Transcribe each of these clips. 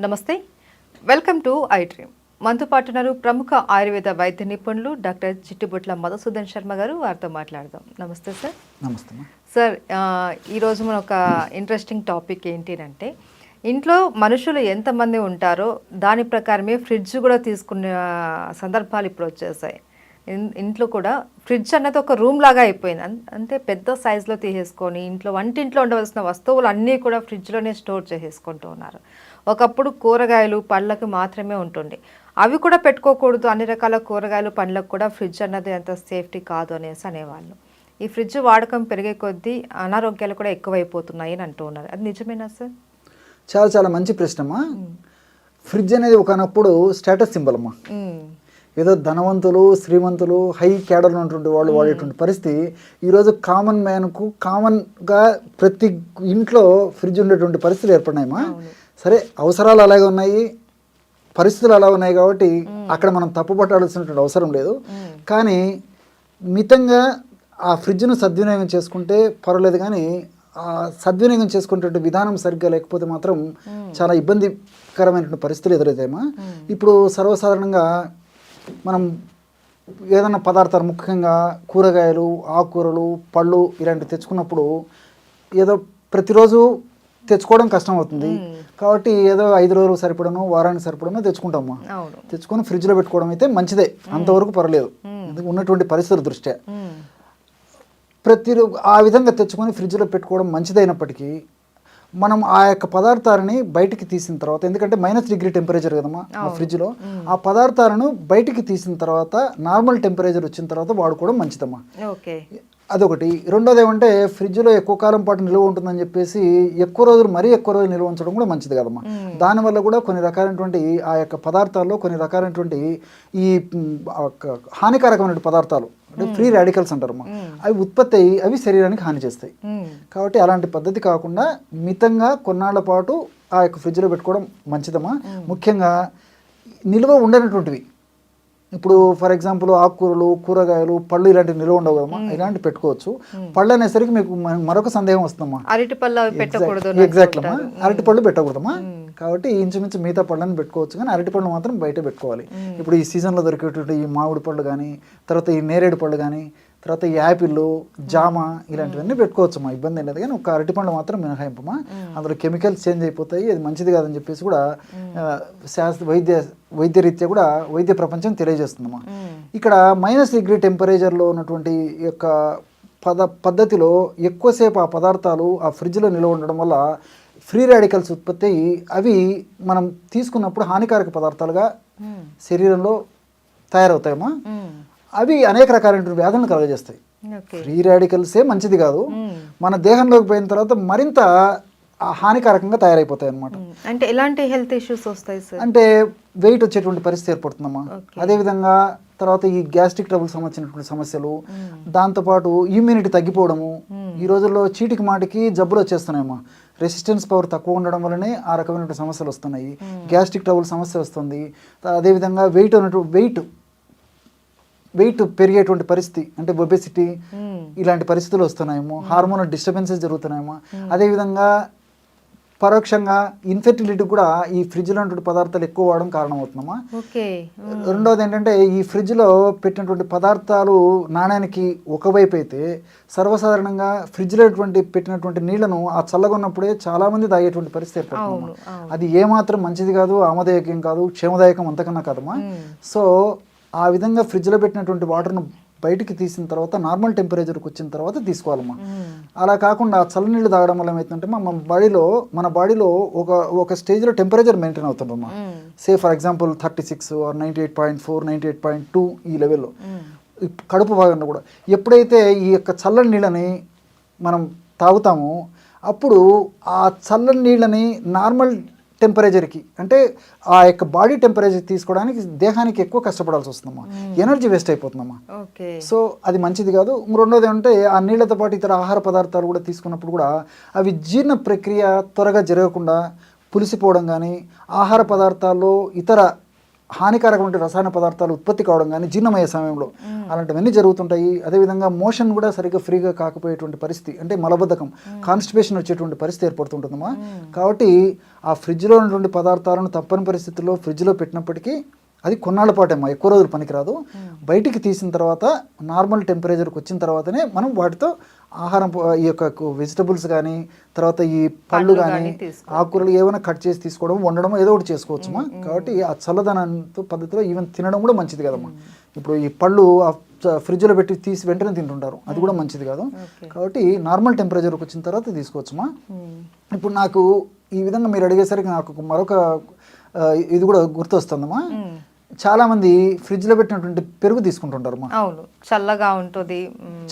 నమస్తే, welcome to I dream. మనతో పాటు ఉన్నారు ప్రముఖ ఆయుర్వేద వైద్య నిపుణులు డాక్టర్ చిట్టిబొట్ల మధుసూదన్ శర్మ గారు. వారితో మాట్లాడదాం. నమస్తే సార్. నమస్తే సార్, ఈరోజు మన ఒక ఇంట్రెస్టింగ్ టాపిక్ ఏంటి అంటే, ఇంట్లో మనుషులు ఎంతమంది ఉంటారో దాని ప్రకారమే ఫ్రిడ్జ్ కూడా తీసుకునే సందర్భాలు ఇప్పుడు వచ్చేసాయి. ఇంట్లో కూడా ఫ్రిడ్జ్ అన్నది ఒక రూమ్ లాగా అయిపోయింది. అంటే పెద్ద సైజులో తీసేసుకొని ఇంట్లో వంటింట్లో ఉండవలసిన వస్తువులు అన్నీ కూడా ఫ్రిడ్జ్లోనే స్టోర్ చేసేసుకుంటూ ఉన్నారు. ఒకప్పుడు కూరగాయలు పండ్లకు మాత్రమే ఉంటుండే, అవి కూడా పెట్టుకోకూడదు, అన్ని రకాల కూరగాయలు పండ్లకు కూడా ఫ్రిడ్జ్ అన్నది అంత సేఫ్టీ కాదు అనేసి అనేవాళ్ళు. ఈ ఫ్రిడ్జ్ వాడకం పెరిగే కొద్దీ అనారోగ్యాలు కూడా ఎక్కువైపోతున్నాయి అని అంటూ ఉన్నారు. అది నిజమేనా సార్? చాలా చాలా మంచి ప్రశ్నమ్మా. ఫ్రిడ్జ్ అనేది ఒకనప్పుడు స్టేటస్ సింబల్ అమ్మా. ఏదో ధనవంతులు శ్రీమంతులు హై క్యాడర్ ఉన్నటువంటి వాళ్ళు వాడేటువంటి పరిస్థితి ఈరోజు కామన్ మ్యాన్కు కామన్గా ప్రతి ఇంట్లో ఫ్రిడ్జ్ ఉండేటువంటి పరిస్థితులు ఏర్పడినాయమ్మా. సరే, అవసరాలు అలాగే ఉన్నాయి, పరిస్థితులు అలా ఉన్నాయి కాబట్టి అక్కడ మనం తప్పుపట్టాల్సినటువంటి అవసరం లేదు. కానీ మితంగా ఆ ఫ్రిడ్జ్ను సద్వినియోగం చేసుకుంటే పర్వాలేదు, కానీ ఆ సద్వినియోగం చేసుకునేటువంటి విధానం సరిగ్గా లేకపోతే మాత్రం చాలా ఇబ్బందికరమైనటువంటి పరిస్థితులు ఎదురవుతాయమ్మా. ఇప్పుడు సర్వసాధారణంగా మనం ఏదైనా పదార్థాలు, ముఖ్యంగా కూరగాయలు, ఆకుకూరలు, పళ్ళు ఇలాంటివి తెచ్చుకున్నప్పుడు ఏదో ప్రతిరోజు తెచ్చుకోవడం కష్టం అవుతుంది కాబట్టి ఏదో 5 రోజులు సరిపడను, వారానికి సరిపడను తెచ్చుకుంటామా. తెచ్చుకొని ఫ్రిడ్జ్లో పెట్టుకోవడం అయితే మంచిదే, అంతవరకు పర్లేదు ఉన్నటువంటి పరిస్థితుల దృష్ట్యా. ఆ విధంగా తెచ్చుకొని ఫ్రిడ్జ్లో పెట్టుకోవడం మంచిదైనప్పటికీ మనం ఆ యొక్క పదార్థాలని బయటికి తీసిన తర్వాత, ఎందుకంటే -డిగ్రీ టెంపరేచర్ కదమ్మా ఆ ఫ్రిడ్జ్లో, ఆ పదార్థాలను బయటికి తీసిన తర్వాత నార్మల్ టెంపరేచర్ వచ్చిన తర్వాత వాడుకోవడం మంచిదమ్మా. అదొకటి. రెండోది ఏమంటే, ఫ్రిడ్జ్లో ఎక్కువ కాలం పాటు నిల్వ ఉంటుందని చెప్పేసి మరీ ఎక్కువ రోజులు నిల్వ ఉంచడం కూడా మంచిది కదమ్మా. దానివల్ల కూడా కొన్ని రకాలైనటువంటి ఆ యొక్క పదార్థాల్లో కొన్ని రకాలైనటువంటి ఈ హానికారకమైన పదార్థాలు అంటే ఫ్రీ రాడికల్స్ అంటారమ్మా, అవి ఉత్పత్తి అయ్యి అవి శరీరానికి హాని చేస్తాయి. కాబట్టి అలాంటి పద్ధతి కాకుండా మితంగా కొన్నాళ్ల పాటు ఆ యొక్క ఫ్రిడ్జ్లో పెట్టుకోవడం మంచిదమ్మా. ముఖ్యంగా నిల్వ ఉండనటువంటివి, ఇప్పుడు ఫర్ ఎగ్జాంపుల్ ఆకుకూరలు, కూరగాయలు, పళ్ళు ఇలాంటివి నిల్వ ఉండవు కదమ్మా, ఇలాంటివి పెట్టుకోవచ్చు. పళ్ళు అనేసరికి మీకు మరొక సందేహం వస్తుందమ్మా. ఎగ్జాక్ట్ అమ్మా, అరటిపళ్ళు పెట్టకూడదమ్మా. కాబట్టి ఇంచుమించు మిగతా పళ్ళని పెట్టుకోవచ్చు, కానీ అరటిపళ్ళు మాత్రం బయట పెట్టుకోవాలి. ఇప్పుడు ఈ సీజన్లో దొరికేటువంటి ఈ మామిడి పళ్ళు కానీ, తర్వాత ఈ నేరేడు పళ్ళు కానీ, తర్వాత ఈ యాపిల్, జామ ఇలాంటివన్నీ పెట్టుకోవచ్చు మా ఇబ్బంది లేదు. కానీ ఒక అరటిపండు మాత్రం మినహాయింపమా, అందులో కెమికల్స్ చేంజ్ అయిపోతాయి, అది మంచిది కాదని చెప్పేసి కూడా వైద్యరీత్యా కూడా వైద్య ప్రపంచం తెలియజేస్తుందమ్మా. ఇక్కడ -డిగ్రీ టెంపరేచర్లో ఉన్నటువంటి యొక్క పద్ధతిలో ఎక్కువసేపు ఆ పదార్థాలు ఆ ఫ్రిడ్జ్లో నిల్వ ఉండడం వల్ల ఫ్రీ రాడికల్స్ ఉత్పత్తి అయ్యి అవి మనం తీసుకున్నప్పుడు హానికారక పదార్థాలుగా శరీరంలో తయారవుతాయమ్మా. అవి అనేక రకాలైన వ్యాధులను కలుగజేస్తాయి. ఫ్రీ రాడికల్సే మంచిది కాదు, మన దేహంలోకి పోయిన తర్వాత మరింత హానికారకంగా తయారైపోతాయి అన్నమాట. అంటే ఎలాంటి హెల్త్ ఇష్యూస్ వస్తాయి సార్? అంటే వెయిట్ వచ్చేటువంటి పరిస్థితి ఏర్పడుతుందమ్మా. అదేవిధంగా తర్వాత ఈ గ్యాస్ట్రిక్ ట్రబుల్ సంబంధించినటువంటి సమస్యలు, దాంతోపాటు ఇమ్యూనిటీ తగ్గిపోవడము. ఈ రోజుల్లో చీటికి మాటికి జబ్బులు వచ్చేస్తున్నాయమ్మా. రెసిస్టెన్స్ పవర్ తక్కువ ఉండడం వల్లనే ఆ రకమైన సమస్యలు వస్తున్నాయి. గ్యాస్ట్రిక్ ట్రబుల్ సమస్య వస్తుంది. అదేవిధంగా వెయిట్ పెరిగేటువంటి పరిస్థితి, అంటే ఒబెసిటీ ఇలాంటి పరిస్థితులు వస్తున్నాయేమో. Hormonal disturbances జరుగుతున్నాయేమో. అదేవిధంగా పరోక్షంగా ఇన్ఫెర్టిలిటీ కూడా ఈ ఫ్రిడ్జ్లో ఉన్నటువంటి పదార్థాలు ఎక్కువ వాడడం కారణమవుతుందమ్మా. రెండవది ఏంటంటే, ఈ ఫ్రిడ్జ్లో పెట్టినటువంటి పదార్థాలు నాణ్యానికి ఒకవైపు అయితే, సర్వసాధారణంగా ఫ్రిడ్జ్లో పెట్టినటువంటి నీళ్లను ఆ చల్లగా ఉన్నప్పుడే చాలామంది తాగేటువంటి పరిస్థితి ఏర్పడుతుంది. అది ఏమాత్రం మంచిది కాదు, ఆమదాయకం కాదు, క్షేమదాయకం అంతకన్నా కాదమ్మా. సో ఆ విధంగా ఫ్రిడ్జ్లో పెట్టినటువంటి వాటర్ను బయటికి తీసిన తర్వాత నార్మల్ టెంపరేచర్కి వచ్చిన తర్వాత తీసుకోవాలమ్మా. అలా కాకుండా చల్లనీళ్ళు తాగడం వల్ల ఏమవుతుందంటే మన బాడీలో ఒక స్టేజ్లో టెంపరేచర్ మెయింటైన్ అవుతుందమ్మా. సే ఫర్ ఎగ్జాంపుల్ 36 ఆర్ 98.4, 98.2 ఈ లెవెల్లో కడుపు భాగంలో కూడా. ఎప్పుడైతే ఈ యొక్క చల్లని నీళ్ళని మనం తాగుతామో అప్పుడు ఆ చల్లని నీళ్ళని నార్మల్ టెంపరేచర్కి, అంటే ఆ యొక్క బాడీ టెంపరేచర్ తీసుకోవడానికి దేహానికి ఎక్కువ కష్టపడాల్సి వస్తుందమ్మా. Energy waste అయిపోతుందమ్మా. సో అది మంచిది కాదు. రెండోది అంటే, ఆ నీళ్లతో పాటు ఇతర ఆహార పదార్థాలు కూడా తీసుకున్నప్పుడు కూడా అవి జీర్ణ ప్రక్రియ త్వరగా జరగకుండా పులిసిపోవడం కానీ, ఆహార పదార్థాల్లో ఇతర హానికారకమైన రసాయన పదార్థాలు ఉత్పత్తి కావడం కానీ జీర్ణమయ్యే సమయంలో అలాంటివన్నీ జరుగుతుంటాయి. అదేవిధంగా మోషన్ కూడా సరిగ్గా ఫ్రీగా కాకపోయేటువంటి పరిస్థితి, అంటే మలబద్ధకం, కాన్స్టిపేషన్ వచ్చేటువంటి పరిస్థితి ఏర్పడుతుంటుందమ్మా. కాబట్టి ఆ ఫ్రిడ్జ్లో ఉన్నటువంటి పదార్థాలను తప్పని పరిస్థితుల్లో ఫ్రిడ్జ్లో పెట్టినప్పటికీ అది కొన్నాళ్ళ పాటేమో, ఎక్కువ రోజులు పనికిరాదు. బయటికి తీసిన తర్వాత నార్మల్ టెంపరేచర్కి వచ్చిన తర్వాతనే మనం వాటితో ఆహారం, ఈ యొక్క వెజిటబుల్స్ కానీ, తర్వాత ఈ పళ్ళు కానీ, ఆకుకూరలు ఏమైనా కట్ చేసి తీసుకోవడం, వండడం ఏదో ఒకటి చేసుకోవచ్చుమా. కాబట్టి ఆ చల్లదనంతో పద్ధతిలో ఈవెన్ తినడం కూడా మంచిది కదమ్మా. ఇప్పుడు ఈ పళ్ళు ఫ్రిడ్జ్లో పెట్టి తీసి వెంటనే తింటుంటారు, అది కూడా మంచిది కాదు. కాబట్టి నార్మల్ టెంపరేచర్కి వచ్చిన తర్వాత తీసుకోవచ్చుమా. ఇప్పుడు నాకు ఈ విధంగా మీరు అడిగేసరికి నాకు మరొక ఇది కూడా గుర్తొస్తుందమ్మా. చాలా మంది ఫ్రిడ్జ్ లో పెట్టినటువంటి పెరుగు తీసుకుంటుంటారు. అవును, చల్లగా ఉంటుంది,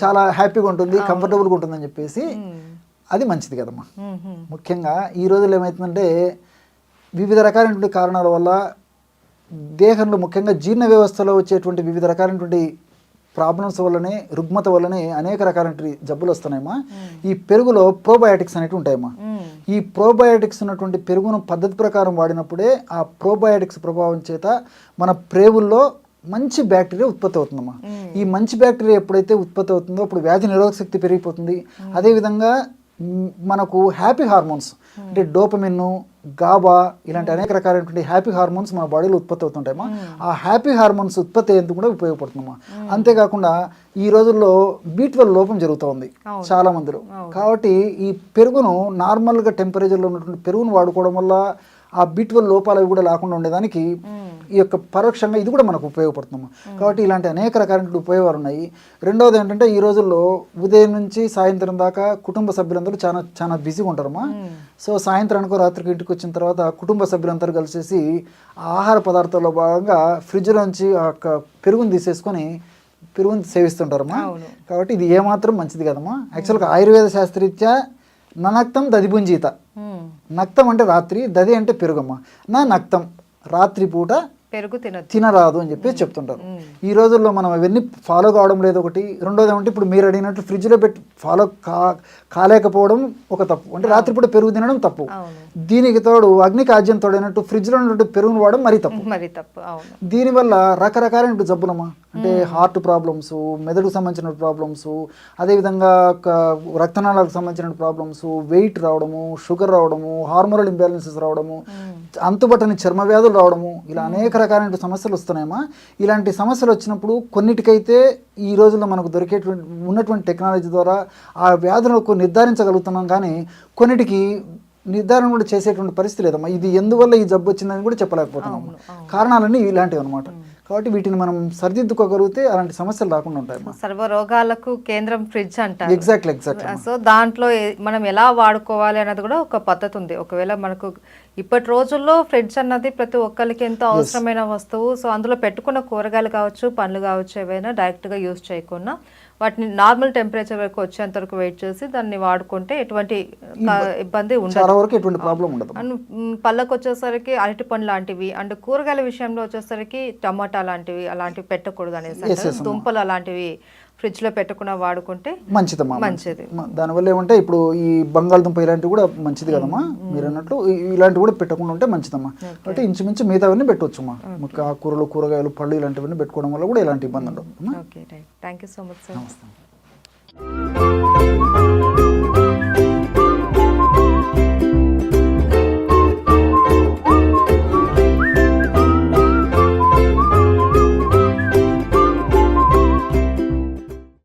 చాలా హ్యాపీగా ఉంటుంది, కంఫర్టబుల్గా ఉంటుంది అని చెప్పేసి. అది మంచిది కదమ్మా. ముఖ్యంగా ఈ రోజుల్లో ఏమవుతుందంటే వివిధ రకాలైనటువంటి కారణాల వల్ల దేహంలో, ముఖ్యంగా జీర్ణ వ్యవస్థలో వచ్చేటువంటి వివిధ రకాలైనటువంటి ప్రాబ్లమ్స్ వల్లనే, రుగ్మత వల్లనే అనేక రకాలైన జబ్బులు వస్తున్నాయమ్మా. ఈ పెరుగులో ప్రోబయాటిక్స్ అనేవి ఉంటాయమ్మా. ఈ ప్రోబయాటిక్స్ ఉన్నటువంటి పెరుగును పద్ధతి ప్రకారం వాడినప్పుడే ఆ ప్రోబయాటిక్స్ ప్రభావం చేత మన ప్రేవుల్లో మంచి బ్యాక్టీరియా ఉత్పత్తి అవుతుందమ్మా. ఈ మంచి బ్యాక్టీరియా ఎప్పుడైతే ఉత్పత్తి అవుతుందో అప్పుడు వ్యాధి నిరోధక శక్తి పెరిగిపోతుంది. అదేవిధంగా మనకు హ్యాపీ హార్మోన్స్, అంటే డోపమిన్, గాబా ఇలాంటి అనేక రకాలైనటువంటి హ్యాపీ హార్మోన్స్ మన బాడీలో ఉత్పత్తి అవుతుంటాయమ్మా. ఆ హ్యాపీ హార్మోన్స్ ఉత్పత్తి అయ్యేందుకు కూడా ఉపయోగపడుతుందమ్మా. అంతేకాకుండా ఈ రోజుల్లో B12 లోపం జరుగుతూ ఉంది చాలా మందిలో. కాబట్టి ఈ పెరుగును నార్మల్గా టెంపరేచర్లో ఉన్నటువంటి పెరుగును వాడుకోవడం వల్ల ఆ B12 లోపాలు అవి కూడా లేకుండా ఉండేదానికి ఈ యొక్క పరోక్షంగా ఇది కూడా మనకు ఉపయోగపడుతుందమ్మా. కాబట్టి ఇలాంటి అనేక రకాలైన ఉపయోగాలు ఉన్నాయి. రెండవది ఏంటంటే ఈ రోజుల్లో ఉదయం నుంచి సాయంత్రం దాకా కుటుంబ సభ్యులందరూ చాలా చాలా బిజీగా ఉంటారమ్మా. సో సాయంత్రానికి రాత్రికి ఇంటికి వచ్చిన తర్వాత కుటుంబ సభ్యులందరూ కలిసేసి ఆహార పదార్థాల్లో భాగంగా ఫ్రిడ్జ్లోంచి ఆ పెరుగుని తీసేసుకొని పెరుగుని సేవిస్తుంటారమ్మా. కాబట్టి ఇది ఏమాత్రం మంచిది కదమ్మా. యాక్చువల్గా ఆయుర్వేద శాస్త్రరీత్యా నక్తం దదిపుంజీత, నక్తం అంటే రాత్రి, దది అంటే పెరుగమ్మ. నక్తం రాత్రి పూట పెరుగు తినరాదు అని చెప్పి చెప్తుంటారు. ఈ రోజుల్లో మనం అవన్నీ ఫాలో కావడం లేదు. ఒకటి. రెండోది ఏమంటే ఇప్పుడు మీరు అడిగినట్టు ఫ్రిడ్జ్లో పెట్టి ఫాలో కాలేకపోవడం ఒక తప్పు, అంటే రాత్రిపూట పెరుగు తినడం తప్పు. దీనికి తోడు అగ్నికి ఆజ్యం తోడైనట్టు ఫ్రిడ్జ్లో ఉన్నట్టు పెరుగును వాడడం మరీ తప్పు. దీనివల్ల రకరకాలైన జబ్బులమ్మా, అంటే హార్ట్ ప్రాబ్లమ్స్, మెదడుకు సంబంధించిన ప్రాబ్లమ్స్, అదేవిధంగా రక్తనాళాలకు సంబంధించిన ప్రాబ్లమ్స్, వెయిట్ రావడము, షుగర్ రావడము, హార్మోనల్ ఇంబ్యాలెన్సెస్ రావడము, అంతుబట్టని చర్మ వ్యాధులు రావడము, ఇలా అనేక రకాలైన సమస్యలు వస్తున్నాయమ్మా. ఇలాంటి సమస్యలు వచ్చినప్పుడు కొన్నిటికైతే ఈ రోజుల్లో మనకు దొరికేటువంటి ఉన్నటువంటి టెక్నాలజీ ద్వారా ఆ వ్యాధులకు నిర్ధారించగలుగుతున్నాం, కానీ కొన్నిటికి నిర్ధారణ కూడా చేసేటువంటి పరిస్థితి లేదమ్మా. ఇది ఎందువల్ల ఈ జబ్బు వచ్చిందని కూడా చెప్పలేకపోతున్నాము. కారణాలన్నీ ఇలాంటివి అనమాట. కాబట్టి వీటిని మనం సరిదిద్దుకోగలిగితే అలాంటి సమస్యలు రాకుండా ఉంటాయి. సర్వ రోగాలకు కేంద్రం ఫ్రిడ్జ్ అంటారు. ఎగ్జాక్ట్లీ. సో దాంట్లో మనం ఎలా వాడుకోవాలి అన్నది కూడా ఒక పద్ధతి ఉంది. ఒకవేళ మనకు ఇప్పటి రోజుల్లో ఫ్రిడ్జ్ అన్నది ప్రతి ఒక్కరికి ఎంతో అవసరమైన వస్తువు. సో అందులో పెట్టుకున్న కూరగాయలు కావచ్చు, పండ్లు కావచ్చు, ఏవైనా డైరెక్ట్గా యూజ్ చేయకుండా వాటిని నార్మల్ టెంపరేచర్ వరకు వచ్చేంత వరకు వెయిట్ చేసి దాన్ని వాడుకుంటే ఎటువంటి ఇబ్బంది ఉండదు. అండ్ పళ్ళకు వచ్చేసరికి అరటి పండు లాంటివి, అండ్ కూరగాయల విషయంలో వచ్చేసరికి టమాటా లాంటివి అలాంటివి పెట్టకూడదు అనేసి, దుంపలు అలాంటివి ఫ్రిడ్జ్ లో పెట్టకుండా వాడుకుంటే మంచిది. దానివల్ల ఏమంటే ఇప్పుడు ఈ బంగాళదుంప ఇలాంటివి కూడా మంచిది కదమ్మా. మీరు అన్నట్లు ఇలాంటివి కూడా పెట్టకుండా ఉంటే మంచిదమ్మా. అంటే ఇంచుమించు మిగతావన్నీ పెట్టవచ్చుమ్మా. ఆకుకూరలు, కూరగాయలు, పళ్ళు ఇలాంటివన్నీ పెట్టుకోవడం వల్ల కూడా ఇలాంటి ఇబ్బంది ఉండవు. Thank you so much sir. నమస్తే.